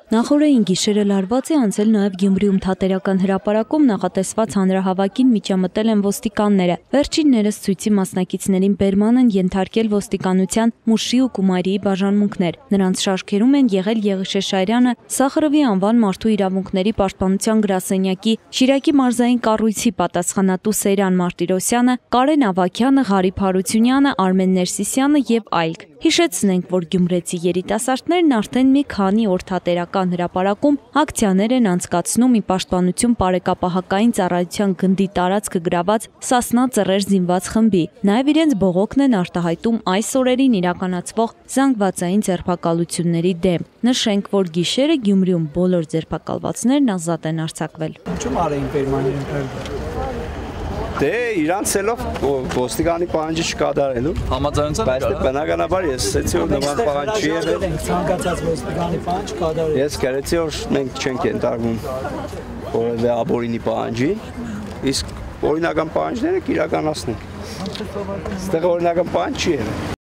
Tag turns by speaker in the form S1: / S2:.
S1: Նախորդին գիշերը լարված է անցել նաև Գյումրիում թատերական հրապարակում նախատեսված հանրահավաքին միջամտել են ոստիկանները։ Վերջիններս ցույցի մասնակիցներին բերման են ենթարկել ոստիկանության Մուշի ու Կումայրիի բաժանմունքներ։ Նրանց շարքերում են եղել Եղիշե Շարյանը, Սախարովի անվան մարդու իրավունքների պաշտպանության գրասենյակի Շիրակի մարզային կառույցի պատասխանատու Սեյրան Մարտիրոսյանը, Կարեն Ավագյանը, Ղարիբ Հարությունյանը, Արմեն Ներսիսյանը եւ այլք։ Հիշեցնենք, որ գյումրեցի երիտասարդներն արդեն մի քանի օր թատերական հրապարակում ակցիաներ են անցկացնում ի պաշտպանություն պարեկապահական ծառայության գնդի տարածքը գրաված Սասնա ծռեր զինված խմբի։ Նաև իրենց բողոքն են արտահայտում այս օրերին իրականացվող զանգվածային ձերբակալությունների դեմ։ Նշենք, որ գիշերը Գյումրիում բոլոր ձերբակալվածներն ազատ են արձակվել։
S2: Ինչու՞ արեին պերմանент։
S3: Դե իրանց ցելով ոստիկանի պահանջը չկատարելու
S4: համաձայնության
S3: բայց բնականաբար ես ասեցի որ նման պահանջ չի եղել
S2: ցանկացած ոստիկանի պահանջ կատարել
S3: ես կրեցի որ մենք չենք ենթարկվում որևէ աբորինի պահանջի իսկ օրինական պահանջները կիրականացնենք այստեղ օրինական պահանջ չի եղել